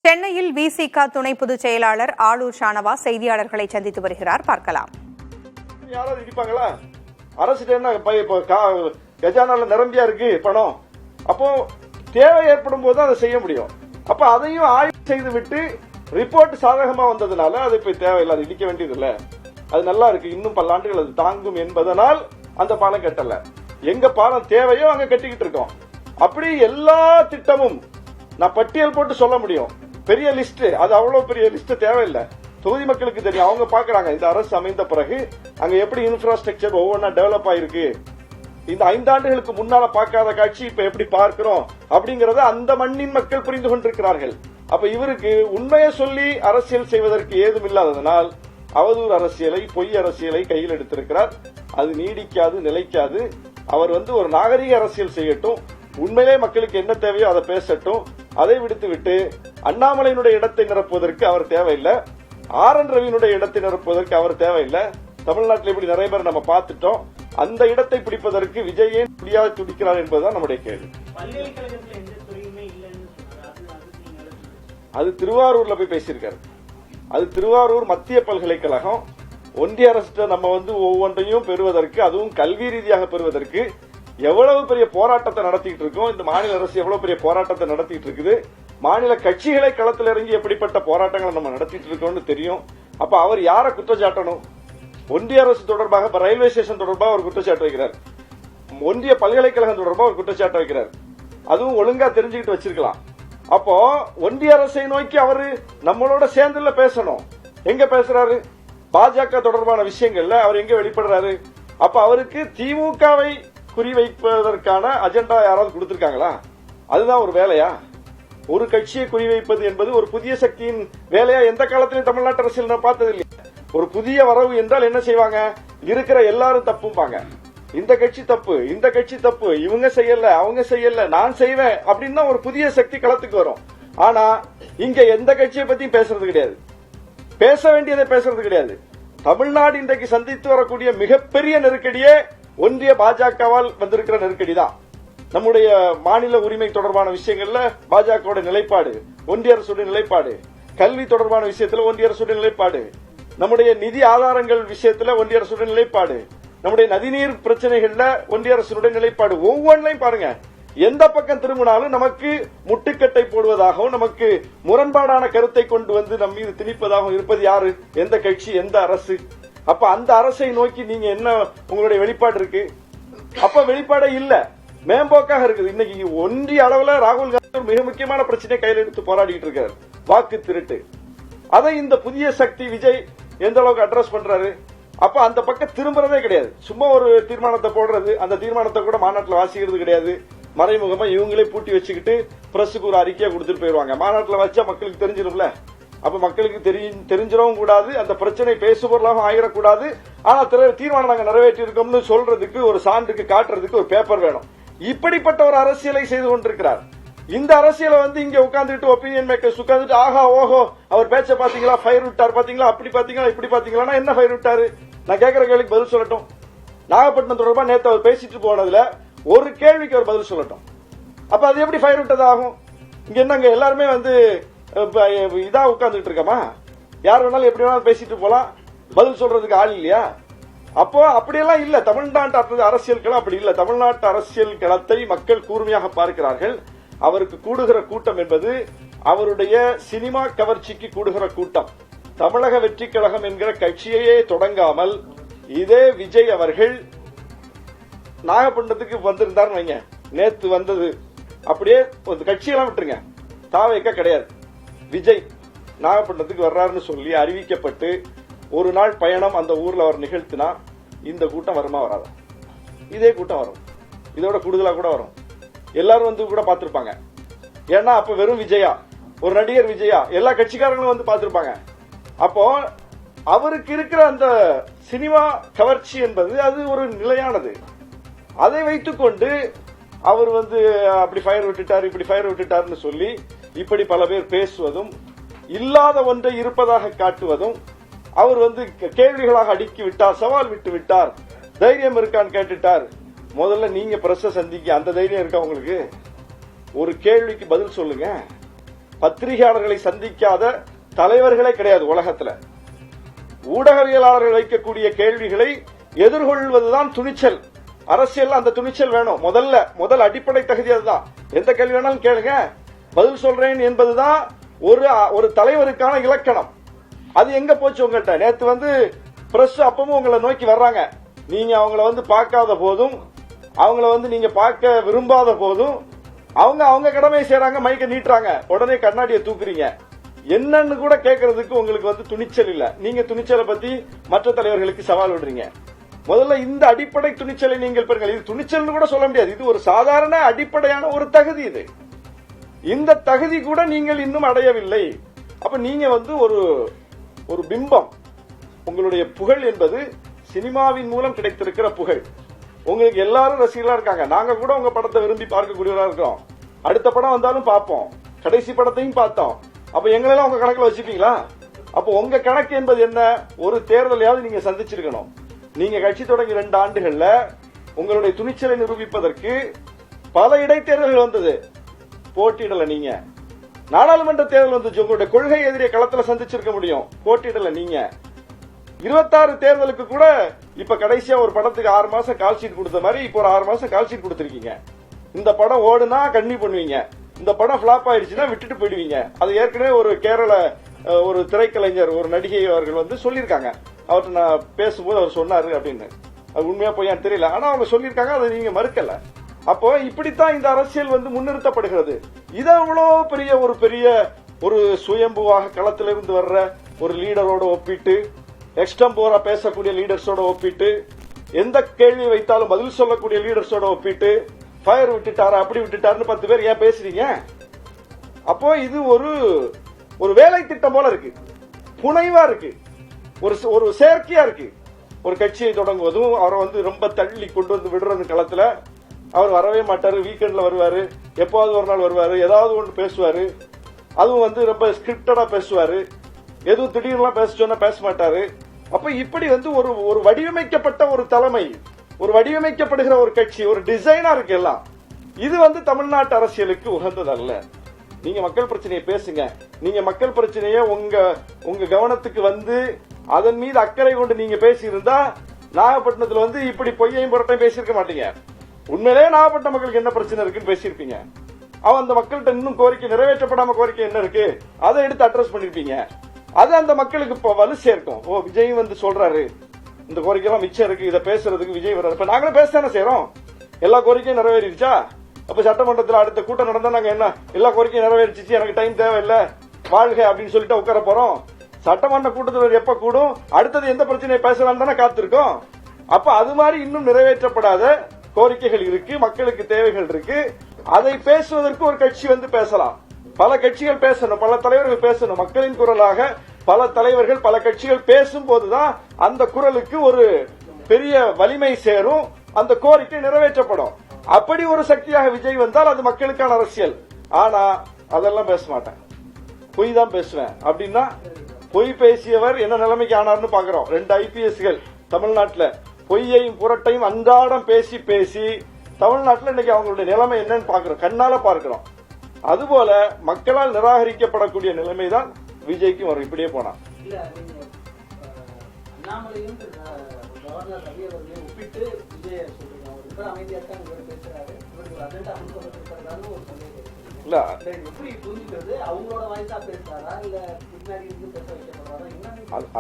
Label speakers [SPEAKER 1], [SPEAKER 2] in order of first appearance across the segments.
[SPEAKER 1] சென்னையில் விசிக துணை பொதுச் செயலாளர் ஆளூர் ஷானவாஸ் செய்தியாளர்களை சந்தித்து வருகிறார். பார்க்கலாம்.
[SPEAKER 2] யாராவது இடிப்பாங்களா? அரசு கஜானால நிரம்பியா இருக்கு பணம். அப்போ தேவை ஏற்படும் போது அதை செய்ய முடியும். அப்ப அதையும் ஆய்வு செய்து விட்டு ரிப்போர்ட் சாதகமா வந்ததுனால அது இப்ப தேவையில்லை, அது இடிக்க வேண்டியது இல்ல, அது நல்லா இருக்கு, இன்னும் பல்லாண்டுகள் அது தாங்கும் என்பதனால் அந்த பாலம் கட்டல. எங்க பாலம் தேவையோ அங்க கட்டிக்கிட்டு இருக்கோம். அப்படி எல்லா திட்டமும் நான் பட்டியல் போட்டு சொல்ல முடியும். பெரிய லிஸ்ட், அது அவ்வளவு பெரிய லிஸ்ட் தேவையில்லை. தொகுதி மக்களுக்கு தெரியும், அவங்க பாக்குறாங்க இந்த அரசு அமைந்த பிறகு அங்க எப்படி இன்ஃப்ராஸ்ட்ரக்சர் ஒவ்வொன்றா டெவலப் ஆயிருக்கு. இந்த 5 ஆண்டுகளுக்கு முன்னால பார்க்காத காட்சி இப்ப எப்படி பார்க்கிறோம் அப்படிங்கறத அந்த மண்ணின் மக்கள் புரிந்து கொண்டிருக்கிறார்கள். அப்ப இவருக்கு உண்மையை சொல்லி அரசியல் செய்வதற்கு ஏதும் இல்லாததனால் அவதூறு அரசியலை, பொய் அரசியலை கையில் எடுத்திருக்கிறார். அது நீடிக்காது, நிலைக்காது. அவர் ஒரு நாகரிக அரசியல் செய்யட்டும், உண்மையிலே மக்களுக்கு என்ன தேவையோ அதை பேசட்டும். அதை விடுத்துவிட்டு அண்ணாமலையினுடைய இடத்தை நிரப்புவதற்கு அவர் தேவையில்லை, RN ரவியினுடைய இடத்தை நிரப்புவதற்கு அவர் தேவையில்லை. தமிழ்நாட்டில் இப்படி நிறைய பேர் நம்ம பார்த்துட்டோம். அந்த இடத்தை பிடிப்பதற்கு விஜய் ஏன் முடியாது துடிக்கிறார் என்பதுதான் நம்முடைய கேள்வி. அது திருவாரூர்ல போய் பேசியிருக்காரு. அது திருவாரூர் மத்திய பல்கலைக்கழகம். ஒன்றிய அரசு நம்ம ஒவ்வொன்றையும் பெறுவதற்கு, அதுவும் கல்வி ரீதியாக பெறுவதற்கு எவ்வளவு பெரிய போராட்டத்தை நடத்திட்டு இருக்கோம். இந்த மாநில அரசு எவ்வளவு பெரிய போராட்டத்தை நடத்திட்டு இருக்குது. மாநில கட்சிகளை களத்தில் இறங்கி எப்படிப்பட்ட போராட்டங்களை நம்ம நடத்திட்டு இருக்கோம்னு தெரியும். அப்ப அவர் யாரை குற்றச்சாட்டணும்? ஒன்றிய அரசு தொடர்பாக, ரயில்வே ஸ்டேஷன் தொடர்பாக ஒரு குற்றச்சாட்டு வைக்கிறார், ஒன்றிய பல்கலைக்கழகம் தொடர்பாக ஒரு குற்றச்சாட்டு வைக்கிறார். அதுவும் ஒழுங்கா தெரிஞ்சுக்கிட்டு வச்சிருக்கலாம். அப்போ ஒன்றிய அரசை நோக்கி அவரு நம்மளோட சேர்ந்துல பேசணும். எங்க பேசுறாரு? பாஜக தொடர்பான விஷயங்கள்ல அவர் எங்க வெளிப்படுறாரு? அப்ப அவருக்கு திமுகவை குறிவைப்பதற்கான அஜெண்டா யாராவது கொடுத்திருக்காங்களா? அதுதான் ஒரு வேலையா? ஒரு கட்சியை குறிவைப்பது என்பது ஒரு புதிய சக்தியின் வேலையா எந்த காலத்திலும் தமிழ்நாட்டு அரசியல் நான் பார்த்தது இல்லையா? ஒரு புதிய வரவு என்றால் என்ன செய்வாங்க? இருக்கிற எல்லாரும் தப்பும்பாங்க. இந்த கட்சி தப்பு, இந்த கட்சி தப்பு, இவங்க செய்யல, அவங்க செய்யல, நான் செய்வேன் அப்படின்னு ஒரு புதிய சக்தி களத்துக்கு வரும். ஆனா இங்க எந்த கட்சியை பத்தியும் பேசுறது கிடையாது, பேச வேண்டியதை பேசுறது கிடையாது. தமிழ்நாடு இன்றைக்கு சந்தித்து வரக்கூடிய மிகப்பெரிய நெருக்கடியே ஒன்றிய பாஜகவால் வந்திருக்கிற நெருக்கடி தான். நம்முடைய மாநில உரிமை தொடர்பான விஷயங்கள்ல பாஜக நிலைப்பாடு, ஒன்றிய அரசுடைய நிலைப்பாடு, கல்வி தொடர்பான விஷயத்துல ஒன்றிய அரசுடைய நிலைப்பாடு, நம்முடைய நிதி ஆதாரங்கள் விஷயத்துல ஒன்றிய அரசுடைய நிலைப்பாடு, நம்முடைய நதிநீர் பிரச்சனைகள்ல ஒன்றிய அரசுடைய நிலைப்பாடு, ஒவ்வொன்றையும் பாருங்க. எந்த பக்கம் திரும்பினாலும் நமக்கு முட்டுக்கட்டை போடுவதாகவும், நமக்கு முரண்பாடான கருத்தை கொண்டு நம்ம மீது திணிப்பதாகவும் இருப்பது யாரு? எந்த கட்சி, எந்த அரசு? அப்ப அந்த அரசை நோக்கி நீங்க என்ன உங்களுடைய வெளிப்பாடு இருக்கு? அப்ப வெளிப்பாடே இல்ல, மேம்போக்காக இருக்குது. இன்னைக்கு ஒன்றிய அளவுல ராகுல் காந்தி மிக முக்கியமான பிரச்சனையை கையில் எடுத்து போராடிட்டு இருக்காரு, வாக்கு திருட்டு. அதை இந்த புதிய சக்தி விஜய் எந்த அளவுக்கு அட்ரஸ் பண்றாரு? அப்ப அந்த பக்கம் திரும்புறதே கிடையாது. சும்மா ஒரு தீர்மானத்தை போடுறது, அந்த தீர்மானத்தை கூட மாநாட்டில் வாசிக்கிறது கிடையாது. மறைமுகமா இவங்களே பூட்டி வச்சுக்கிட்டு பிரஸுக்கு ஒரு அறிக்கையை கொடுத்துட்டு போயிருவாங்க. மாநாட்டில் வச்சா மக்களுக்கு தெரிஞ்சிடும்ல. அப்ப மக்களுக்கு தெரிஞ்சிடவும் கூடாது, அந்த பிரச்சனை பேசுபொருளாகவும் ஆயிடக்கூடாது. ஆனா தீர்மானம் நாங்க நிறைவேற்றி இருக்கோம்னு சொல்றதுக்கு, ஒரு சான்றுக்கு காட்டுறதுக்கு ஒரு பேப்பர் வேணும். இப்படிப்பட்ட ஒரு அரசியலை செய்து கொண்டிருக்கிறார். இந்த அரசியலை இங்க உட்கார்ந்துட்டு ஒப்பீனியன் மேக்கர்ஸ் உட்கார்ந்துட்டு ஆஹா ஓஹோ அவர் பேச்ச பாத்தீங்களா, ஃபயர் விட்டார் பாத்தீங்களா, அப்படி பாத்தீங்களா, இப்படி பாத்தீங்களா, என்ன ஃபயர் விட்டாரு? நான் கேட்கிற கேள்விக்கு பதில் சொல்லட்டும். நாகப்பட்டினம் தொடர்பா நேத்து அவர் பேசிட்டு போனதுல ஒரு கேள்விக்கு அவர் பதில் சொல்லட்டும். அப்ப அது எப்படி ஃபயர் விட்டதாகும்? இங்க என்னங்க எல்லாருமே இதா உட்கார்ந்துட்டு இருக்கமா? யார் வேணாலும் எப்படி வேணாலும் பேசிட்டு போலாம், பதில் சொல்றதுக்கு ஆள் இல்லையா? அப்போ அப்படியெல்லாம் இல்ல. தமிழ்நாட்டு அரசியல் களம் அப்படி இல்ல. தமிழ்நாட்டு அரசியல் களத்தை மக்கள் கூர்மையாக பார்க்கிறார்கள். அவருக்கு கூடுகிற கூட்டம் என்பது அவருடைய சினிமா கவர்ச்சிக்கு கூடுகிற கூட்டம். தமிழக வெற்றி கழகம் என்கிற கட்சியையே தொடங்காமல் இதே விஜய் அவர்கள் நாகப்பட்டினத்துக்கு வந்திருந்தார் வைங்க, நேத்து வந்தது அப்படியே கட்சியெல்லாம் விட்டுருங்க, தாவேக்க கிடையாது, விஜய் நாகப்பட்டினத்துக்கு வர்றாருன்னு சொல்லி அறிவிக்கப்பட்டு ஒரு நாள் பயணம் அந்த ஊர்ல அவர் நிகழ்த்தினா இந்த கூட்டம் வருமா வராதா? இதே கூட்டம் வரும், இதோட கூடுதலா கூட வரும். எல்லாரும் கூட பார்த்திருப்பாங்க. ஏன்னா அப்ப வெறும் விஜயா, ஒரு நடிகர் விஜயா, எல்லா கட்சிக்காரங்களும் பார்த்திருப்பாங்க. அப்போ அவருக்கு இருக்கிற அந்த சினிமா கவர்ச்சி என்பது அது ஒரு நிலையானது. அதை வைத்துக்கொண்டு அவர் அப்படி ஃபயர் விட்டுட்டார், இப்படி ஃபயர் விட்டுட்டார்னு சொல்லி இப்படி பல பேர் பேசுவதும், இல்லாத ஒன்றை இருப்பதாக காட்டுவதும், அவர் கேள்விகளாக அடுக்கி விட்டார், சவால் விட்டு விட்டார், தைரியம் இருக்கான்னு கேட்டுட்டார். முதல்ல நீங்க பிரஸ் சந்திக்க அந்த தைரியம் இருக்கா உங்களுக்கு? ஒரு கேள்விக்கு பதில் சொல்லுங்க. பத்திரிகையாளர்களை சந்திக்காத தலைவர்களே கிடையாது உலகத்துல. ஊடகவியலாளர்கள் வைக்கக்கூடிய கேள்விகளை எதிர்கொள்வதுதான் துணிச்சல். அரசியல் அந்த துணிச்சல் வேணும். முதல் அடிப்படை தகுதி அதுதான். எந்த கேள்வி வேணாலும் கேளுங்க, பதில் சொல்றேன் என்பதுதான் ஒரு தலைவருக்கான இலக்கணம். அது எங்க போச்சு உங்கள்கிட்ட? நேத்து பிரஸ் அப்பவும் உங்களை நோக்கி வர்றாங்க. நீங்க அவங்கள பார்க்காத போதும், அவங்கள நீங்க பார்க்க விரும்பாத போதும் அவங்க கடமையை செய்யறாங்க, மைக்க நீட்டுறாங்க, உடனே கண்ணாடியை தூக்குறீங்க. என்னன்னு கூட கேட்கறதுக்கு உங்களுக்கு துணிச்சல் இல்ல. நீங்க துணிச்சலை பத்தி மற்ற தலைவர்களுக்கு சவால் விடுறீங்க. முதல்ல இந்த அடிப்படை துணிச்சலை நீங்கள் பெறுங்கள். இது துணிச்சல் கூட சொல்ல முடியாது, இது ஒரு சாதாரண அடிப்படையான ஒரு தகுதி. இது இந்த தகுதி கூட நீங்கள் இன்னும் அடையவில்லை. அப்ப நீங்க ஒரு பிம்பம். உங்களுடைய புகழ் என்பது சினிமாவின் மூலம் கிடைத்திருக்கிற புகழ். உங்களுக்கு எல்லாரும் ரசிகர்களா இருக்காங்க. நாங்க கூட உங்க படத்தை விரும்பி பார்க்கக்கூடியவரா இருக்கோம். அடுத்த படம் வந்தாலும் பார்ப்போம், கடைசி படத்தையும் பார்த்தோம். அப்ப எங்களெல்லாம் உங்க கணக்குல வச்சுப்பீங்களா? அப்ப உங்க கணக்கு என்பது என்ன? ஒரு தேர்தலையாவது நீங்க சந்திச்சிருக்கணும். நீங்க கட்சி தொடங்கி 2 ஆண்டுகள்ல உங்களுடைய துணிச்சலை நிரூபிப்பதற்கு பல இடைத்தேர்தல்கள் வந்தது, போட்டியிடல. நீங்க நாடாளுமன்ற தேர்தல் வந்துச்சு, உங்களுடைய கொள்கை எதிரியை களத்துல சந்திச்சிருக்க முடியும், போட்டியிடல. நீங்க 26 தேர்தலுக்கு கூட இப்ப கடைசியா ஒரு படத்துக்கு 6 மாசம் கால் ஷீட் கொடுத்த மாதிரி இப்ப ஒரு 6 மாசம் கால் ஷீட் கொடுத்திருக்கீங்க. இந்த படம் ஓடுனா கண்ணி பண்ணுவீங்க, இந்த படம் பிளாப் ஆயிடுச்சுன்னா விட்டுட்டு போயிடுவீங்க. அது ஏற்கனவே ஒரு கேரள ஒரு திரைக்கலைஞர், ஒரு நடிகை அவர்கள் சொல்லியிருக்காங்க. அவர்கிட்ட நான் பேசும்போது அவர் சொன்னாரு அப்படின்னு. அது உண்மையா போய் தெரியல, ஆனா அவங்க சொல்லியிருக்காங்க, அதை நீங்க மறுக்கல. அப்போ இப்படித்தான் இந்த அரசியல் முன்னிறுத்தப்படுகிறது. இதை அவ்வளவு பெரிய ஒரு சுயம்புவாக களத்திலிருந்து வர்ற ஒரு லீடரோட ஒப்பிட்டு, எக்ஸ்டம்போரா பேசக்கூடிய லீடர்ஸோட ஒப்பிட்டு, எந்த கேள்வி வைத்தாலும் பதில் சொல்லக்கூடிய லீடர்ஸோட ஒப்பிட்டு, ஃபயர் விட்டுட்டாரா அப்படி விட்டுட்டாருன்னு 10 பேர் ஏன் பேசுறீங்க? அப்போ இது ஒரு வேலை திட்டம் போல இருக்கு, புனைவா இருக்கு, ஒரு செயற்கையா இருக்கு. ஒரு கட்சியை தொடங்குவதும் அவரை ரொம்ப தள்ளி கொண்டு விடுறது களத்துல. அவர் வரவே மாட்டாரு, வீக்கெண்ட்ல வருவாரு, எப்போது ஒரு நாள் வருவாரு, ஏதாவது ஒன்று பேசுவாரு. அதுவும் ரொம்ப ஸ்கிரிப்டடா பேசுவாரு, எதுவும் திடீர்னு பேச சொன்னா பேச மாட்டாரு. அப்ப இப்படி ஒரு வடிவமைக்கப்பட்ட ஒரு தலைமை, ஒரு வடிவமைக்கப்படுகிற ஒரு கட்சி, ஒரு டிசைனா இருக்கு எல்லாம். இது தமிழ்நாட்டு அரசியலுக்கு உகந்ததல்ல. நீங்க மக்கள் பிரச்சனையை பேசுங்க. நீங்க மக்கள் பிரச்சனையை உங்க கவனத்துக்கு அதன் மீது அக்கறை கொண்டு நீங்க பேசியிருந்தா நாகப்பட்டினத்துல இப்படி பொய்யையும் புரட்டையும் பேசியிருக்க மாட்டீங்க. உண்மையிலேயே நாகப்பட்டினம் மக்களுக்கு என்ன பிரச்சனை இருக்குன்னு பேசியிருப்பீங்க. அந்த மக்கள்கிட்ட இன்னும் கோரிக்கை நிறைவேற்றப்படாம கோரிக்கை என்ன இருக்கு அதை எடுத்து அட்ரஸ் பண்ணிருப்பீங்க. அது அந்த மக்களுக்கு இப்ப வலு சேர்க்கும். ஓ, விஜய் சொல்றாரு, இந்த கோரிக்கைலாம் மிச்சம் இருக்கு, இதை பேசுறதுக்கு விஜய் வர்றாரு. இப்ப நாங்களும் பேசத்தானே செய்யறோம். எல்லா கோரிக்கையும் நிறைவேறிடுச்சா? அப்ப சட்டமன்றத்தில் அடுத்த கூட்டம் நடந்தா நாங்க என்ன எல்லா கோரிக்கையும் நிறைவேறிச்சு, எனக்கு டைம் தேவையில்லை, வாழ்க அப்படின்னு சொல்லிட்டு உட்கார போறோம்? சட்டமன்ற கூட்டத்தில் எப்ப கூடும், அடுத்தது எந்த பிரச்சனையை பேசலாம் தானே காத்திருக்கோம். அப்ப அது மாதிரி இன்னும் நிறைவேற்றப்படாத கோரிக்கைகள் இருக்கு, மக்களுக்கு தேவைகள் இருக்கு. அதை பேசுவதற்கு ஒரு கட்சி பேசலாம், பல கட்சிகள் பேசணும், பல தலைவர்கள் பேசணும். மக்களின் குரலாக பல தலைவர்கள் பல கட்சிகள் பேசும்போதுதான் அந்த குரலுக்கு ஒரு பெரிய வலிமை சேரும், அந்த கோரிக்கை நிறைவேற்றப்படும். அப்படி ஒரு சக்தியாக விஜய் வந்தால் அது மக்களுக்கான அரசியல். ஆனா அதெல்லாம் பேச மாட்டேன், பொய் தான் பேசுவேன் அப்படின்னா, பொய் பேசியவர் என்ன நிலைமைக்கு ஆனார்னு பாக்குறோம். 2 IPSகள் தமிழ்நாட்டில் பொய்யையும் புரட்டையும் அன்றாடம் பேசி பேசி தமிழ்நாட்டில் இன்னைக்கு அவங்களுடைய நிலைமை என்னன்னு பாக்குறோம், கண்ணால பார்க்கிறோம். அதுபோல மக்களால் நிராகரிக்கப்படக்கூடிய நிலைமைதான் விஜய்க்கும் வரும். இப்படியே போனா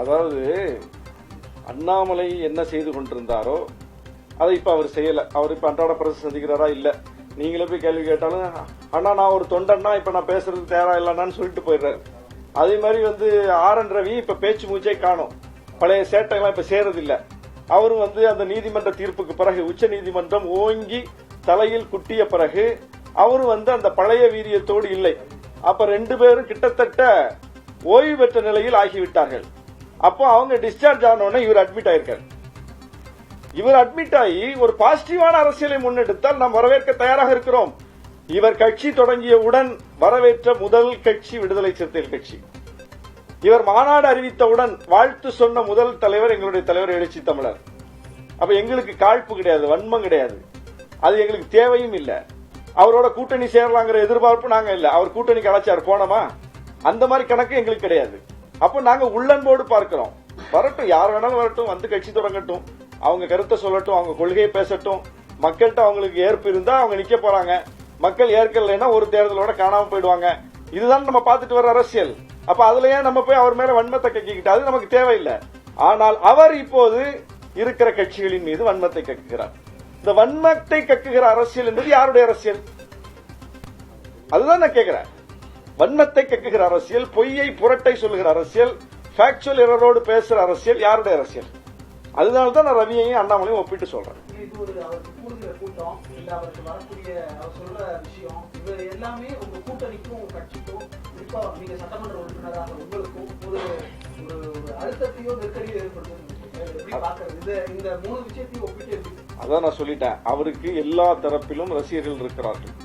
[SPEAKER 2] அதாவது அண்ணாமலை என்ன செய்து கொண்டிருந்தாரோ அதை இப்ப அவர் செய்யல. அவர் இப்ப அன்றாட பிரச்சனை சந்திக்கிறாரா? இல்ல. நீங்களே போய் கேள்வி கேட்டாலும், அண்ணா நான் ஒரு தொண்டன்னா இப்ப நான் பேசுறதுக்கு தயாரா இல்லைன்னு சொல்லிட்டு போயிடுறாரு. அதே மாதிரி RN ரவி இப்ப பேச்சு மூச்சை காணும், பழைய சேட்டைகள்லாம் இப்ப சேரது இல்ல. அவரும் அந்த நீதிமன்ற தீர்ப்புக்கு பிறகு, உச்ச நீதிமன்றம் ஓங்கி தலையில் குட்டிய பிறகு அவரும் அந்த பழைய வீரியத்தோடு இல்லை. அப்ப 2 பேரும் கிட்டத்தட்ட ஓய்வு பெற்ற நிலையில் ஆகிவிட்டார்கள். அப்போ அவங்க டிஸ்சார்ஜ் ஆனோடனே இவர் அட்மிட் ஆயிருக்காரு. இவர் அட்மிட் ஆகி ஒரு பாசிட்டிவான அரசியலை முன்னெடுத்தால் நாம் வரவேற்க தயாராக இருக்கிறோம். இவர் கட்சி தொடங்கியவுடன் வரவேற்ற முதல் கட்சி விடுதலை சிறுத்தைகள் கட்சி. இவர் மாநாடு அறிவித்தவுடன் வாழ்த்து சொன்ன முதல் தலைவர் எங்களுடைய தலைவர் எழுச்சி தமிழர். அப்ப எங்களுக்கு காழ்ப்பு கிடையாது, வன்மம் கிடையாது, அது எங்களுக்கு தேவையும் இல்லை. அவரோட கூட்டணி சேரலாங்கிற எதிர்பார்ப்பு நாங்க இல்ல. அவர் கூட்டணிக்கு அழைச்சார், போனோமா? அந்த மாதிரி கணக்கு எங்களுக்கு கிடையாது. அப்ப நாங்க உள்ளன்போடு பார்க்கிறோம். வரட்டும், யார் வேணாலும் வரட்டும், வந்து கட்சி தொடங்கட்டும், அவங்க கருத்தை சொல்லட்டும், அவங்க கொள்கையை பேசட்டும். மக்கள்கிட்ட அவங்களுக்கு ஏற்பு இருந்தா அவங்க நிக்க போறாங்க. மக்கள் ஏற்கலைன்னா ஒரு தேர்தலோட காணாம போயிடுவாங்க. இதுதான் நம்ம பார்த்துட்டு வர அரசியல். அப்ப அதுலயே நம்ம போய் அவர் மேல வன்மத்தை கக்கிக்கிட்டு அது நமக்கு தேவையில்லை. ஆனால் அவர் இப்போது இருக்கிற கட்சிகளின் மீது வன்மத்தை கக்குகிறார். இந்த வன்மத்தை கக்குகிற அரசியல் என்பது யாருடைய அரசியல்? அதுதான் நான் கேட்கிறேன். வன்மத்தை கக்குகிற அரசியல், பொய்யை புரட்டை சொல்லுகிற அரசியல், ஃபேக்சுவல் எரரோடு பேசுற அரசியல் யாருடைய அரசியல்? அதனாலதான் நான் ரவியையும் அண்ணாமலையும் ஒப்பிட்டு சொல்றேன்.
[SPEAKER 3] கூட்டம் இல்ல அவருக்கு வரக்கூடிய அவர் சொல்ற விஷயம் இது எல்லாமே உங்க கூட்டணிக்கும் கட்சிக்கும் குறிப்பா நீங்க சட்டமன்ற உறுப்பினராக உங்களுக்கும் ஒரு அழுத்தத்தையோ நெருக்கடியோ ஏற்படுத்தும். இந்த 3 விஷயத்தையும் ஒப்பிட்டு
[SPEAKER 2] அதான் நான் சொல்லிட்டேன். அவருக்கு எல்லா தரப்பிலும் ரசிகர்கள் இருக்கிறார்கள்.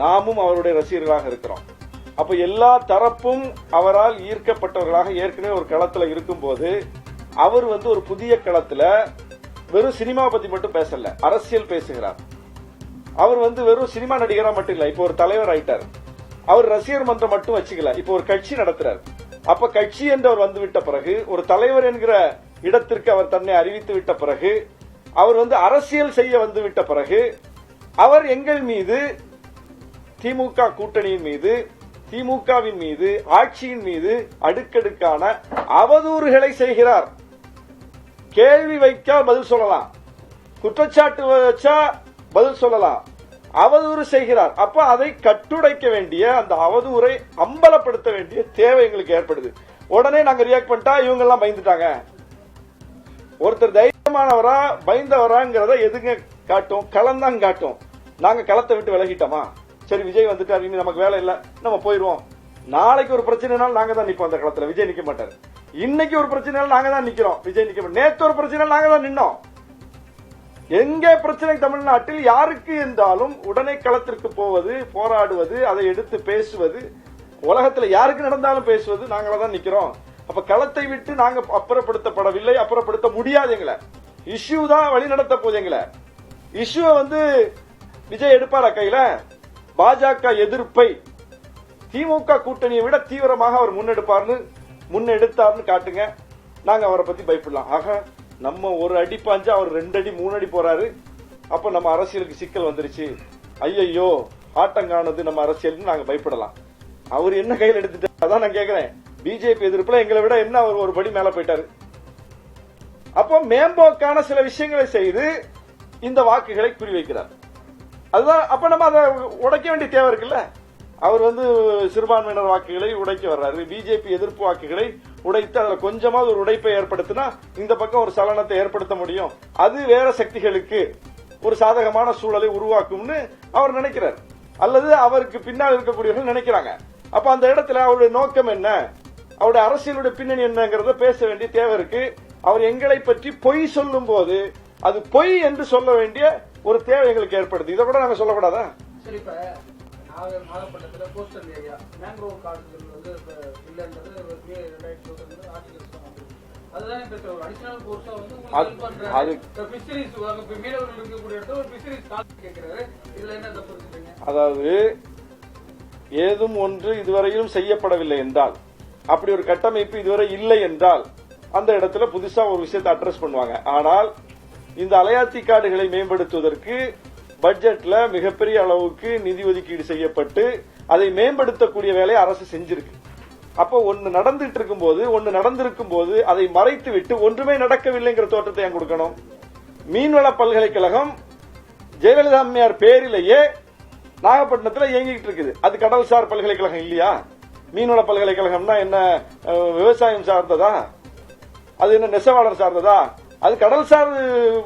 [SPEAKER 2] நாமும் அவருடைய ரசிகர்களாக இருக்கிறோம். அப்ப எல்லா தரப்பும் அவரால் ஈர்க்கப்பட்டவர்களாக ஏற்கனவே ஒரு களத்துல இருக்கும்போது அவர் ஒரு புதிய களத்துல வெறும் சினிமா பத்தி மட்டும் பேசல, அரசியல் பேசுகிறார். அவர் வெறும் சினிமா நடிகரா மட்டும் இல்ல, இப்ப ஒரு தலைவர் ஆயிட்டார். அவர் ரசிகர் மன்றம் மட்டும் வச்சுக்கல, இப்ப ஒரு கட்சி நடத்துறார். அப்ப கட்சி என்று அவர் வந்துவிட்ட பிறகு, ஒரு தலைவர் என்கிற இடத்திற்கு அவர் தன்னை அறிவித்து விட்ட பிறகு, அவர் அரசியல் செய்ய வந்துவிட்ட பிறகு, அவர் எங்கள் மீது, திமுக கூட்டணியின் மீது, திமுகவின் மீது, ஆட்சியின் மீது அடுக்கடுக்கான அவதூறுகளை செய்கிறார். கேள்வி வைக்க பதில் சொல்லலாம், குற்றச்சாட்டு வச்சா பதில் சொல்லலாம், அவதூறு செய்கிறார். அப்ப அதை கட்டுடைக்க வேண்டிய, அந்த அவதூறை அம்பலப்படுத்த வேண்டிய தேவை எங்களுக்கு ஏற்படுது. உடனே நாங்க ரியாக்ட் பண்ணிட்டா இவங்க எல்லாம் பயந்துட்டாங்க. ஒருத்தர் தைரியமானவரா பயந்தவராங்கிறத எதுங்க காட்டும்? களம் தான் காட்டும். நாங்க களத்தை விட்டு விலகிட்டோமா, சரி விஜய் வந்துட்டார், இனி நமக்கு வேலை இல்ல, நம்ம போயிருவோம். நாளைக்கு ஒரு பிரச்சனைனாலும் நாங்க தான் நிப்போம் அந்த களத்துல, விஜய் நிக்க மாட்டாரு. இன்னைக்கு ஒரு பிரச்சனைனாலும் நாங்க தான் நிக்கிறோம், விஜய் நிக்க மாட்டார். நேத்து ஒரு பிரச்சனை நாங்க தான் நின்னோம். எங்கே பிரச்சனை தமிழ்நாட்டில் யாருக்கு என்றாலும் உடனே களத்திற்கு போவது, போராடுவது, அதை எடுத்து பேசுவது, உலகத்தில் யாருக்கு நடந்தாலும் பேசுவது, நாங்கள தான் நிக்கிறோம். அப்ப களத்தை விட்டு நாங்க அப்புறப்படுத்தப்படவில்லை, அப்புறப்படுத்த முடியாது. எங்களை இஷ்யூ தான் வழி நடத்த போகுது. எங்களை இஷ்யூ விஜய் எடுப்பாரா கையில? பாஜக எதிர்ப்பை திமுக கூட்டணியை விட தீவிரமாக அவர் முன்னெடுத்தார்னு காட்டுங்க, நாங்க அவரை பத்தி பயப்படலாம். ஆக நம்ம ஒரு அடி பாஞ்சா அவர் 2 அடி 3 அடி போறாரு. அப்ப நம்ம அரசியலுக்கு சிக்கல் வந்துருச்சு, ஐயோ ஆட்டங்கானது நம்ம அரசியல், நாங்க பயப்படலாம். அவர் என்ன கையில் எடுத்துட்டு, அதான் நான் கேக்குறேன். பிஜேபி எதிர்ப்புல எங்களை விட என்ன அவர் ஒரு படி மேல போயிட்டாரு. அப்போ மேம்போக்கான சில விஷயங்களை செய்து இந்த வாக்குகளை குறிவைக்கிறார். அதுதான் அப்ப நம்ம அதை உடைக்க வேண்டிய தேவை இருக்குல்ல. அவர் சிறுபான்மையினர் வாக்குகளை உடைக்க வர்றாரு, பிஜேபி எதிர்ப்பு வாக்குகளை உடைத்து அதுல கொஞ்சமாவது ஒரு உடைப்பை ஏற்படுத்தினா இந்த பக்கம் ஒரு சலனத்தை ஏற்படுத்த முடியும். அது வேற சக்திகளுக்கு ஒரு சாதகமான சூழலை உருவாக்கும்னு அவர் நினைக்கிறார், அல்லது அவருக்கு பின்னால் இருக்கக்கூடியவர்கள் நினைக்கிறாங்க. அப்ப அந்த இடத்துல அவருடைய நோக்கம் என்ன, அவருடைய அரசியலுடைய பின்னணி என்னங்கறத பேச வேண்டிய தேவை இருக்கு. அவர் எங்களை பற்றி பொய் சொல்லும் போது அது பொய் என்று சொல்ல வேண்டிய ஒரு தேவை எங்களுக்கு ஏற்படுது. இதை கூட நாங்க சொல்லக்கூடாதா?
[SPEAKER 3] சரி, இப்ப நாகப்பட்டினத்துல கோஸ்டல் ஏரியா மேங்க்ரோவ் காடுகள் இல்லன்றது 2020 ஆர்டிகல்ஸ் அதுதான் இப்ப ஒரு அடிஷனல் கோர்ஸா ஃபிஷரிஸ் மீனவர்கள் இருக்கக்கூடிய இடத்துல ஒரு ஃபிஷரிஸ் கால் கேட்கிறாரு. இதுல என்ன தப்பு இருக்குங்க?
[SPEAKER 2] அதாவது ஏதும் ஒன்று இதுவரையிலும் செய்யப்படவில்லை என்றால், அப்படி ஒரு கட்டமைப்பு இதுவரை இல்லை என்றால் அந்த இடத்துல புதுசா ஒரு விஷயத்தை அட்ரஸ் பண்ணுவாங்க. ஆனால் இந்த அலையாத்தி காடுகளை மேம்படுத்துவதற்கு பட்ஜெட்ல மிகப்பெரிய அளவுக்கு நிதி ஒதுக்கீடு செய்யப்பட்டு அதை மேம்படுத்தக்கூடிய வேலையை அரசு செஞ்சிருக்கு. அப்போ ஒன்னு நடந்துட்டு இருக்கும் போது, ஒன்னு நடந்திருக்கும் போது அதை மறைத்து விட்டு ஒன்றுமே நடக்கவில்லைங்கிற தோற்றத்தை ஏன் கொடுக்கணும்? மீன்வள பல்கலைக்கழகம் ஜெயலலிதா அம்மையார் பேரிலேயே நாகப்பட்டினத்தில் இயங்கிட்டு இருக்குது. அது கடல்சார் பல்கலைக்கழகம் இல்லையா? மீன்வள பல்கலைக்கழகம்னா என்ன, விவசாயம் சார்ந்ததா? அது என்ன நெசவாளர் சார்ந்ததா? அது கடல் சார்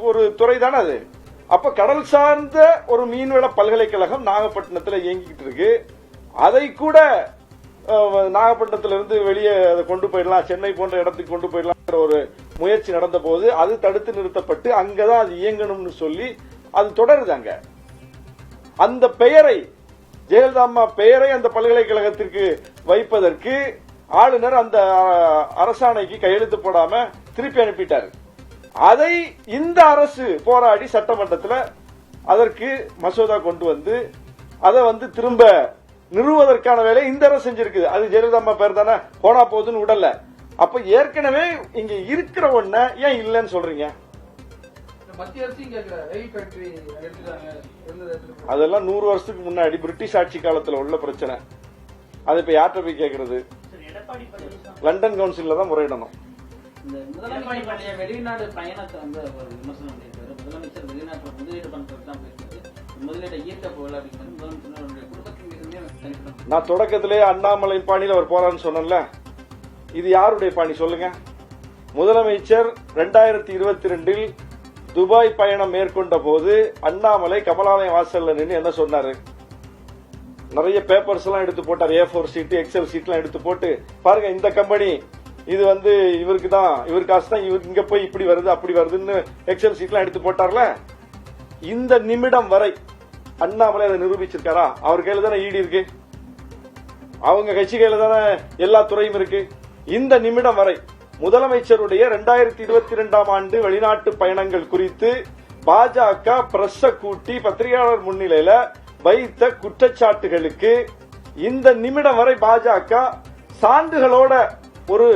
[SPEAKER 2] ஒரு துறை தானே அது. அப்ப கடல் சார்ந்த ஒரு மீன்வள பல்கலைக்கழகம் நாகப்பட்டினத்தில் இயங்கிட்டு இருக்கு. அதை கூட நாகப்பட்டினத்திலிருந்து வெளியே கொண்டு போயிடலாம், சென்னை போன்ற இடத்துக்கு கொண்டு போயிடலாம் ஒரு முயற்சி நடந்த போது அது தடுத்து நிறுத்தப்பட்டு அங்கதான் அது இயங்கணும்னு சொல்லி அது தொடருது. அங்க அந்த பெயரை, ஜெயலலிதா அம்மா பெயரை அந்த பல்கலைக்கழகத்திற்கு வைப்பதற்கு ஆளுநர் அந்த அரசாணைக்கு கையெழுத்து போடாம திருப்பி அனுப்பிட்டார். அதை இந்த அரசு போராடி சட்டமன்றத்தில் அதற்கு மசோதா கொண்டு வந்து அதை வந்து திரும்ப நிறுவுவதற்கான வேலையை இந்த அரசு செஞ்சிருக்குது. அது ஜெயலலிதா அம்மா பேர் தானே, போனா போகுதுன்னு விடல. அப்ப ஏற்கனவே இங்க இருக்கிற ஒண்ண ஏன் இல்லன்னு சொல்றீங்க?
[SPEAKER 3] மத்திய அரசு ரயில் ஃபேக்டரி
[SPEAKER 2] அதெல்லாம் 100 வருஷத்துக்கு முன்னாடி பிரிட்டிஷ் ஆட்சி காலத்துல உள்ள பிரச்சனை. அதை இப்ப யார்கிட்ட போய் கேட்கறது? லண்டன் கவுன்சில்ல தான் முறையிடணும்.
[SPEAKER 4] வெளிநாடு பயணத்தை வந்து ஒரு விமர்சனம் பண்ணியிருக்காரு. முதலமைச்சர் வெளிநாட்டில் முதலீடு பண்றது தான் போயிருக்காரு, முதலீட்டை ஈர்க்க போகல அப்படிங்கிறது முதலமைச்சருடைய குடும்பத்தின் மீதுமே.
[SPEAKER 2] நான் தொடக்கத்திலே அண்ணாமலை பாணியில் அவர் போறான்னு சொன்னேன்ல, இது யாருடைய பாணி சொல்லுங்க? முதலமைச்சர் 2022 துபாய் பயணம் மேற்கொண்ட போது அண்ணாமலை கமலாலயம் வாசல்ல நின்று என்ன சொன்னாரு? நிறைய பேப்பர்ஸ் எல்லாம் எடுத்து போட்டார், A4 சீட், எக்ஸல் சீட் எல்லாம் எடுத்து போட்டு, பாருங்க இந்த கம்பெனி இது வந்து இவருக்கு தான், இவர் காசு தான், இவர் இங்க போய் இப்படி வருது அப்படி வருதுன்னு எக்ஸல் சீட் எல்லாம் எடுத்து போட்டார்ல. இந்த நிமிடம் வரை அண்ணாமலை அதை நிரூபிச்சிருக்காரா? அவர் கையில தானே ஈடி இருக்கு, அவங்க கட்சி கையில தானே எல்லா துறையும் இருக்கு. இந்த நிமிடம் வரை முதலமைச்சருடைய 2022 ஆண்டு வெளிநாட்டு பயணங்கள் குறித்து பாஜக பிரஸ் கூட்டி பத்திரிகையாளர் முன்னிலையில வைத்த குற்றச்சாட்டுகளுக்கு இந்த நிமிடம் வரை பாஜக சான்றுகளோட ஒரு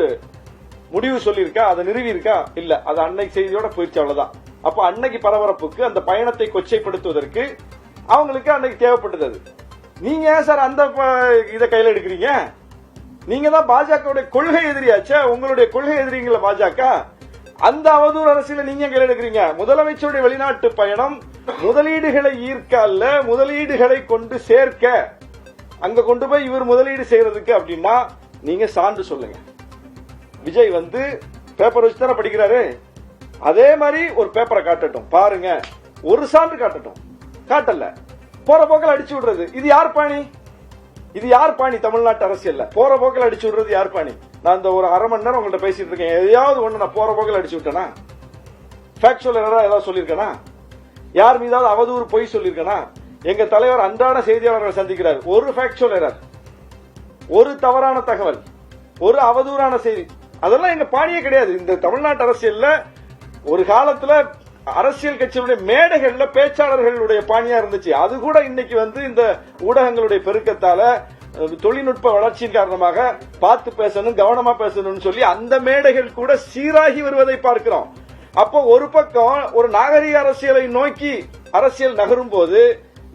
[SPEAKER 2] முடிவு சொல்லியிருக்கா? அதை நிறுவி இருக்கா? இல்ல, அது அன்னைக்கு செய்தியோட போயிடுச்சு, அவ்வளவுதான். அப்ப அன்னைக்கு பரபரப்புக்கு அந்த பயணத்தை கொச்சைப்படுத்துவதற்கு அவங்களுக்கு அன்னைக்கு தேவைப்பட்டது. நீங்க ஏன் சார் அந்த இதை கையில எடுக்கிறீங்க? நீங்க தான் பாஜக கொள்கை எதிரியாச்சே, உங்களுடைய கொள்கை எதிரிங்கள பாஜக. அந்த அவதூறு அரசியல நீங்க கையில எடுக்கிறீங்க. முதலமைச்சருடைய வெளிநாட்டு பயணம் முதலீடுகளை ஈர்க்க அல்ல, முதலீடுகளை கொண்டு சேர்க்க. அங்க கொண்டு போய் இவர் முதலீடு செய்யறதுக்கு அப்படின்னா நீங்க சான்று சொல்லுங்க. விஜய் வந்து பேப்பர் வச்சு தானே படிக்கிறாரு, அதே மாதிரி ஒரு பேப்பரை காட்டட்டும், பாருங்க, ஒரு சான்று காட்டட்டும். காட்டல, போற போக்கில் அடிச்சு விடுறது. இது யார் பாணி? இது யார் பாணி? தமிழ்நாட்டு அரசியல்ல போற போக்கில் அடிச்சு விடுறது யார் பாணி? நான் இந்த ஒரு அரை மணி நேரம் உங்கள்ட்ட பேசிட்டு இருக்கேன், எதையாவது ஒண்ணு நான் போற போக்கில் அடிச்சு விட்டேனா? ஃபேக்சுவல் எரரா ஏதாவது சொல்லியிருக்கேனா? யார் மீதாவது அவதூறு பொய் சொல்லியிருக்கேனா? எங்க தலைவர் அன்றாட செய்தியாளர்களை சந்திக்கிறார், ஒரு ஃபேக்சுவல் எரர், ஒரு தவறான தகவல், ஒரு அவதூறான செய்தி, அதெல்லாம் எங்க பாணியே கிடையாது. இந்த தமிழ்நாட்டு அரசியல்ல ஒரு காலத்துல அரசியல் கட்சிகளுடைய மேடைகள்ல பேச்சாளர்களுடைய பாணியா இருந்துச்சு. அது கூட இன்னைக்கு வந்து இந்த ஊடகங்களுடைய பெருக்கத்தால, தொழில்நுட்ப வளர்ச்சியின் காரணமாக பார்த்து பேசணும், கவனமா பேசணும்னு சொல்லி அந்த மேடைகள் கூட சீராகி வருவதை பார்க்கிறோம். அப்போ ஒரு பக்கம் ஒரு நாகரிக அரசியலை நோக்கி அரசியல் நகரும் போது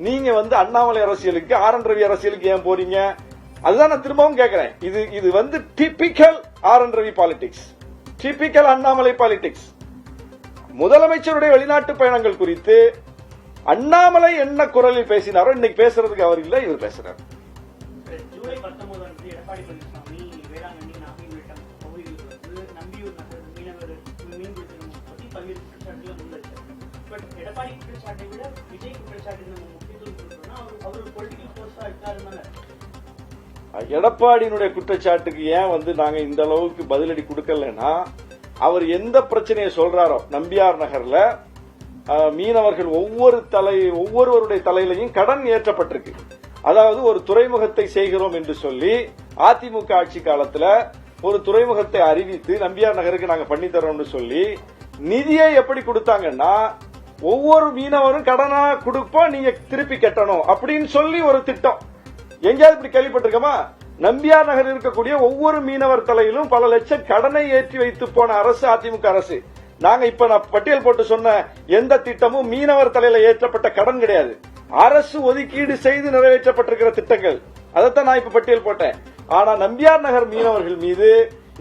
[SPEAKER 2] நீங்க வந்து அண்ணாமலை அரசியலுக்கு, RN ரவி அரசியலுக்கு ஏன் போறீங்க? அதுதான் நான் திரும்பவும் கேட்கிறேன். இது வந்து typical RN Ravi politics, typical Annamalai politics. முதலமைச்சருடைய வெளிநாட்டு பயணங்கள் குறித்து அண்ணாமலை என்ன குரலில் பேசினாரோ இன்னைக்கு பேசுறதுக்கு அவர் இல்ல, இவர் பேசுறார்.
[SPEAKER 5] ஜூலை 19 அன்று எடப்பாடி பழனிசாமி வேளாங்கண்ணி, நாகை உள்ளிட்ட பகுதிகளில் நம்பியூர் நகர் மீனவர் மீன்பிடித்தல் பற்றி பல்வேறு குற்றச்சாட்டுகளை முன்வைத்தார். பட் எடப்பாடி குற்றச்சாட்டை விட விஜய் குற்றச்சாட்டுக்கு நம்ம முக்கியத்துவம் கொடுத்தோம்னா அவர் பொலிட்டிக்கல் போர்ஸா இருக்காருனால
[SPEAKER 2] எடப்பாடியினுடைய குற்றச்சாட்டுக்கு ஏன் வந்து நாங்க இந்த அளவுக்கு பதிலடி கொடுக்கலன்னா, அவர் எந்த பிரச்சனையை சொல்றாரோ, நம்பியார் நகர்ல மீனவர்கள் ஒவ்வொருவருடைய தலையிலையும் கடன் ஏற்றப்பட்டிருக்கு. அதாவது ஒரு துறைமுகத்தை செய்கிறோம் என்று சொல்லி அதிமுக ஆட்சி காலத்துல ஒரு துறைமுகத்தை அறிவித்து நம்பியார் நகருக்கு நாங்க பண்ணி தரோம்னு சொல்லி நிதியை எப்படி கொடுத்தாங்கன்னா, ஒவ்வொரு மீனவரும் கடனா கொடுப்போம், நீங்க திருப்பி கட்டணும் அப்படின்னு சொல்லி ஒரு திட்டம். எங்கேயாவது இப்படி கேள்விப்பட்டிருக்கோமா? நம்பியார் நகர் இருக்கக்கூடிய ஒவ்வொரு மீனவர் தலையிலும் பல லட்சம் கடனை ஏற்றி வைத்து போன அரசு அதிமுக அரசு. நாங்க இப்ப நான் பட்டியல் போட்டு சொன்ன எந்த திட்டமும் மீனவர் தலையில ஏற்றப்பட்ட கடன் கிடையாது, அரசு ஒதுக்கீடு செய்து நிறைவேற்றப்பட்டிருக்கிற திட்டங்கள். அதைத்தான் நான் இப்ப பட்டியல் போட்டேன். ஆனா நம்பியார் நகர் மீனவர்கள் மீது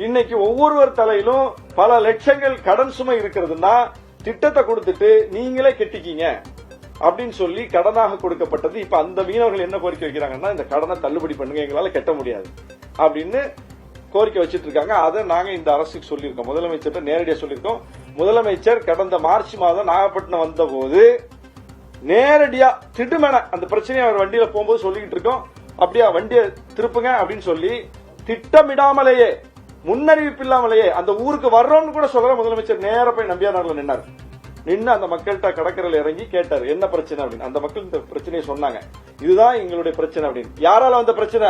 [SPEAKER 2] இன்னைக்கு ஒவ்வொருவர் தலையிலும் பல லட்சங்கள் கடன் சுமை இருக்கிறதுனா திட்டத்தை கொடுத்துட்டு நீங்களே கெட்டிக்கீங்க அப்படின்னு சொல்லி கடனாக கொடுக்கப்பட்டது. இப்ப அந்த மீனவர்கள் என்ன கோரிக்கை வைக்கிறாங்கன்னா, இந்த கடனை தள்ளுபடி பண்ணுங்க, எங்களால கட்ட முடியாது அப்படின்னு கோரிக்கை வச்சிட்டு இருக்காங்க. அதை நாங்க இந்த அரசுக்கு சொல்லியிருக்கோம், முதலமைச்சர் நேரடியா சொல்லியிருக்கோம். முதலமைச்சர் கடந்த மார்ச் மாதம் நாகப்பட்டினம் வந்த போது நேரடியா திடுமென அந்த பிரச்சனையை அவர் வண்டியில போகும்போது சொல்லிக்கிட்டு இருக்கோம், அப்படியா வண்டியை திருப்புங்க அப்படின்னு சொல்லி திட்டமிடாமலேயே, முன்னறிவிப்பு இல்லாமலேயே அந்த ஊருக்கு வர்றோம்னு கூட சொல்ல முதலமைச்சர் நேர போய் நம்பியார் நகர்ல நின்னார். நின்று அந்த மக்கள்கிட்ட கடற்கரையில் இறங்கி கேட்டார் என்ன பிரச்சனை அப்படின்னு. அந்த மக்கள் இந்த பிரச்சனையை சொன்னாங்க, இதுதான் எங்களுடைய பிரச்சனை அப்படின்னு. யாரால வந்த பிரச்சனை?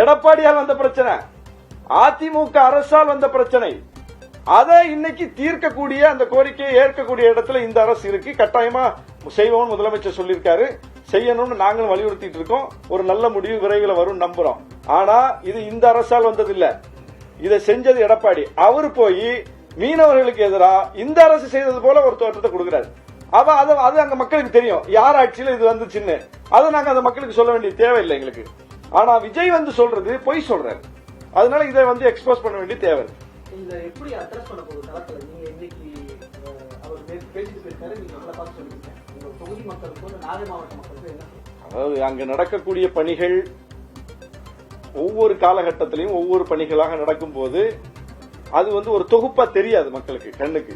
[SPEAKER 2] எடப்பாடியால் வந்த பிரச்சனை, அதிமுக அரசால் வந்த பிரச்சனை. அதை இன்னைக்கு தீர்க்கக்கூடிய, அந்த கோரிக்கையை ஏற்கக்கூடிய இடத்துல இந்த அரசு இருக்கு. கட்டாயமா செய்வோம் முதலமைச்சர் சொல்லியிருக்காரு, செய்யணும்னு நாங்களும் வலியுறுத்திட்டு இருக்கோம். ஒரு நல்ல முடிவு விரைவில் வரும் நம்புறோம். ஆனா இது இந்த அரசால் வந்தது இல்ல, இதை செஞ்சது எடப்பாடி. அவரு போய் மீனவர்களுக்கு எதிராக இந்த அரசு செய்தது போல ஒரு தோற்றத்தை கொடுக்கிறாரு. அது அங்க மக்களுக்கு தெரியும் யார் ஆட்சியில் இது வந்துச்சுன்னு. அதை நாங்க அந்த மக்களுக்கு சொல்ல வேண்டிய தேவையில்லை எங்களுக்கு. ஆனா விஜய் வந்து சொல்றது பொய் சொல்றாரு. அதனால இதை வந்து எக்ஸ்போஸ் பண்ண வேண்டிய தேவை.
[SPEAKER 3] இந்த எப்படி அட்ரஸ் பண்ண போகுது களத்துல? நீங்க இன்னைக்கு அவர் பேசிட்டு போயிருக்காரு, நீங்க அவங்களை பார்த்து சொல்லிருக்கீங்க. உங்க தொகுதி மக்களுக்கும் நாகை மாவட்ட மக்களுக்கும் என்ன?
[SPEAKER 2] அதாவது அங்க நடக்கக்கூடிய பணிகள் ஒவ்வொரு காலகட்டத்திலையும் ஒவ்வொரு பணிகளாக நடக்கும் போது அது வந்து ஒரு தொகுப்பா தெரியாது மக்களுக்கு கண்ணுக்கு.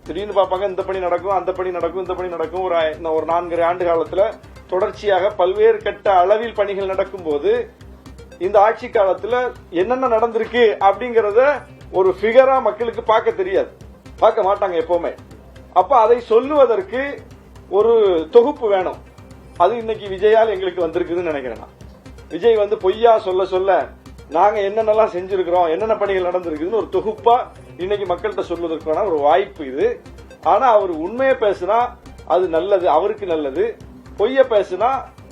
[SPEAKER 2] திடீர்னு பார்ப்பாங்க இந்த பணி நடக்கும், அந்த பணி நடக்கும், இந்த பணி நடக்கும். ஒரு 4 ஆண்டு காலத்துல தொடர்ச்சியாக பல்வேறு கட்ட அளவில் பணிகள் நடக்கும் போது இந்த ஆட்சி காலத்துல என்னென்ன நடந்திருக்கு அப்படிங்கறத ஒரு ஃபிகரா மக்களுக்கு பார்க்க தெரியாது, பார்க்க மாட்டாங்க எப்பவுமே. அப்ப அதை சொல்லுவதற்கு ஒரு தொகுப்பு வேணும். அது இன்னைக்கு விஜயால் எங்களுக்கு வந்திருக்குதுன்னு நினைக்கிறேன். விஜய் வந்து பொய்யா சொல்ல சொல்ல நாங்க என்னென்னலாம் செஞ்சிருக்கிறோம், என்னென்ன பணிகள் நடந்திருக்குதுன்னு ஒரு தொகுப்பா இன்னைக்கு மக்கள்கிட்ட சொல்வதற்கான ஒரு வாய்ப்பு இது. ஆனா அவர் உண்மையை பேசினா அது நல்லது, அவருக்கு நல்லது. பொய்ய பேசினா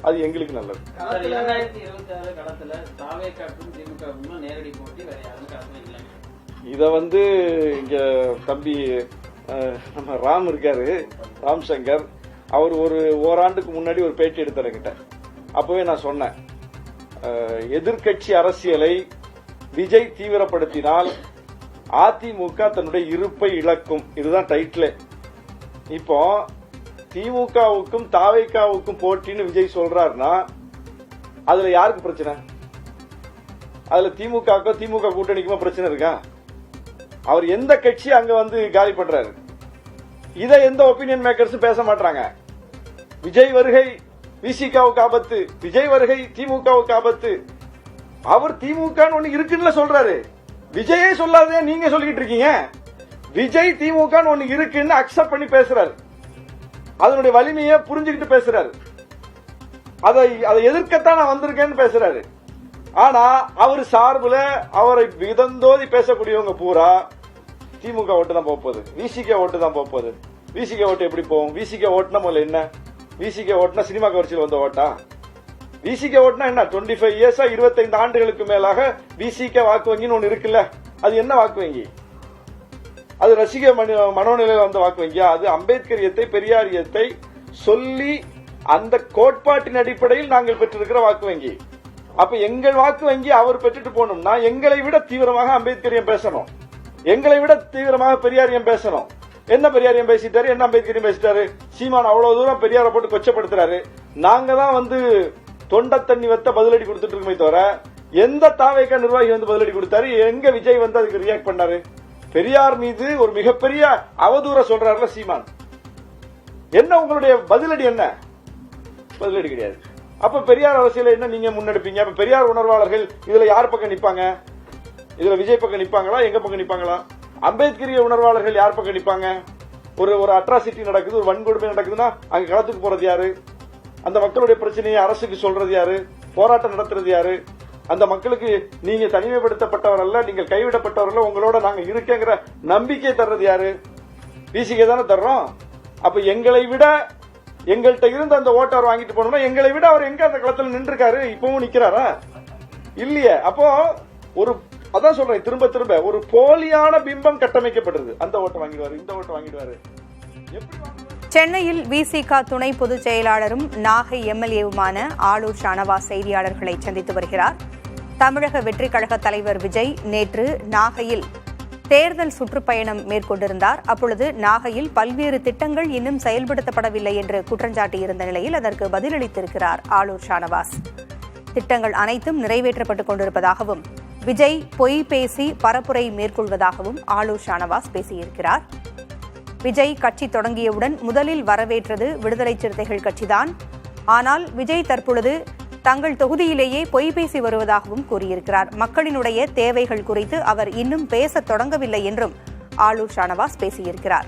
[SPEAKER 2] அது எங்களுக்கு நல்லது.
[SPEAKER 4] 2026 களத்துல தாவேகாவுக்கும் திமுகவுக்கும் நேரடி போட்டி வேற யாரும் களத்துல இல்லை.
[SPEAKER 2] இத வந்து இங்க தம்பி நம்ம ராம் இருக்காரு, ராம் சங்கர், அவர் ஓராண்டுக்கு முன்னாடி ஒரு பேட்டி எடுத்தார் என்கிட்ட. அப்பவே நான் சொன்னேன், எதிர்கட்சி அரசியலை விஜய் தீவிரப்படுத்தினால் அதிமுக தன்னுடைய இருப்பை இழக்கும். இதுதான் டைட்டில். இப்போ திமுகவுக்கும் தாவேகாவுக்கும் போட்டின்னு விஜய் சொல்றாருன்னா அதுல யாருக்கு பிரச்சனை? அதுல திமுக கூட்டணிக்குமா பிரச்சனை இருக்கா? அவர் எந்த கட்சி அங்க வந்து காலி பண்றாரு? இதை எந்த ஒப்பீனியன் மேக்கர்ஸ் பேச மாட்டாங்க. விஜய் வருகை விசிகாவுக்கு ஆபத்து, விஜய் வருகை திமுகவுக்கு ஆபத்து. அவர் திமுக ஒண்ணு இருக்குன்னு சொல்றாரு, விஜயே சொல்லாதே நீங்க சொல்லிட்டு இருக்கீங்க. விஜய் திமுக ஒண்ணு இருக்குன்னு அக்செப்ட் பண்ணி பேசுறாரு, அதனுடைய வலிமையை புரிஞ்சுக்கிட்டு பேசுறாரு. அதை எதிர்க்கத்தான் நான் வந்திருக்கேன்னு பேசுறாரு. ஆனா அவர் சார்புல அவரை விதந்தோதி பேசக்கூடியவங்க பூரா திமுக ஓட்டு தான் போகுது, விசிக ஓட்டு தான் போகுது. விசிக ஓட்டு எப்படி போகும்? விசிக ஓட்டுனா முதல்ல என்ன? விசிக ஓட்டுனா சினிமா கவர்ச்சியில் வந்த ஓட்டா? விசிக ஓட்டுனா என்ன? 25 இயர்ஸா 25 ஆண்டுகளுக்கு மேலாக விசிக வாக்கு வங்கின்னு ஒன்னு இருக்குல்ல, அது என்ன வாக்கு வங்கி? அது ரசிக மனோநிலையில் வந்த வாக்கு வங்கியா? அது அம்பேத்கரியத்தை பெரியாரியத்தை சொல்லி அந்த கோட்பாட்டின் அடிப்படையில் நாங்கள் பெற்றிருக்கிற வாக்கு வங்கி. அப்ப எங்கள் வாக்கு வங்கி அவர் பெற்றுட்டு போகணும்னா எங்களை விட தீவிரமாக அம்பேத்கரியம் பேசணும், எங்களை விட தீவிரமாக பெரியாரியம் பேசணும். என்ன பெரியாரியம் பேசிட்டாரு, என்ன அம்பேத்கரியம் பேசிட்டாரு? சீமான் அவ்வளவு தூரம் பெரியாரை போட்டு கொச்சப்படுத்துறாரு. நாங்க தான் வந்து தொண்ட தண்ணி வத்த பதிலடி கொடுத்துட்டு இருக்கோமே தவிர எந்த தாவேக நிர்வாகி வந்து பதிலடி கொடுத்தாரு? எங்க விஜய் வந்து அதுக்கு ரியாக்ட் பண்ணாரு? பெரியார் மீது ஒரு மிகப்பெரிய அவதூற சொல்றாருல சீமான், என்ன உங்களுடைய பதிலடி? என்ன பதிலடி கிடையாது. அப்ப பெரியார் அரசியல என்ன நீங்க முன்னெடுப்பீங்க? அப்ப பெரியார் உணர்வாளர்கள் இதுல யார் பக்கம் நிப்பாங்க? இதுல விஜய் பக்கம் நிப்பாங்களா, எங்க பக்கம் நிப்பாங்களா? அம்பேத்கரிய உணர்வாளர்கள் யார் பக்கம் நிப்பாங்க? ஒரு அட்ராசிட்டி நடக்குது, ஒரு வன்கொடுமை நடக்குதுன்னா அங்க களத்துக்கு போறது யாரு? அந்த மக்களுடைய பிரச்சனையை அரசுக்கு சொல்றது யாரு? போராட்டம் நடத்துறது யாரு? அந்த மக்களுக்கு நீங்க தனிமைப்படுத்தப்பட்டவர் அல்ல, நீங்கள் கைவிடப்பட்டவர்கள், உங்களோட நாங்க இருக்கேங்கிற நம்பிக்கை தர்றது யாரு? விசிகே தானே தர்றோம். அப்ப எங்களை விட எங்கள்கிட்ட இருந்து அந்த ஓட்டர் வாங்கிட்டு போனோம்னா எங்களை விட அவர் எங்க அந்த களத்தில் நின்றுருக்காரு? இப்பவும் நிக்கிறாரா? இல்லையே. அப்போ அதான் சொல்றேன், திரும்ப திரும்ப ஒரு போலியான பிம்பம் கட்டமைக்கப்படுறது. அந்த ஓட்டை வாங்கிடுவாரு, இந்த ஓட்டை வாங்கிடுவாரு.
[SPEAKER 1] சென்னையில் விசிக துணை பொதுச் செயலாளரும் நாகை எம்எல்ஏவுமான ஆளூர் ஷானவாஸ் செய்தியாளர்களை சந்தித்து வருகிறார். தமிழக வெற்றிக் கழக தலைவர் விஜய் நேற்று நாகையில் தேர்தல் சுற்றுப்பயணம் மேற்கொண்டிருந்தார். அப்பொழுது நாகையில் பல்வேறு திட்டங்கள் இன்னும் செயல்படுத்தப்படவில்லை என்று குற்றஞ்சாட்டியிருந்த நிலையில் அதற்கு பதிலளித்திருக்கிறார் ஆளூர் ஷானவாஸ். திட்டங்கள் அனைத்தும் நிறைவேற்றப்பட்டுக் கொண்டிருப்பதாகவும் விஜய் பொய் பேசி பரப்புரை மேற்கொள்வதாகவும் ஆளூர் ஷானவாஸ் பேசியிருக்கிறார். விஜய் கட்சி தொடங்கியவுடன் முதலில் வரவேற்றது விடுதலை சிறுத்தைகள் கட்சிதான். ஆனால் விஜய் தற்பொழுது தங்கள் தொகுதியிலேயே பொய் பேசி வருவதாகவும் கூறியிருக்கிறார். மக்களினுடைய தேவைகள் குறித்து அவர் இன்னும் பேசத் தொடங்கவில்லை என்றும் ஆளூர் ஷானவாஸ் பேசியிருக்கிறார்.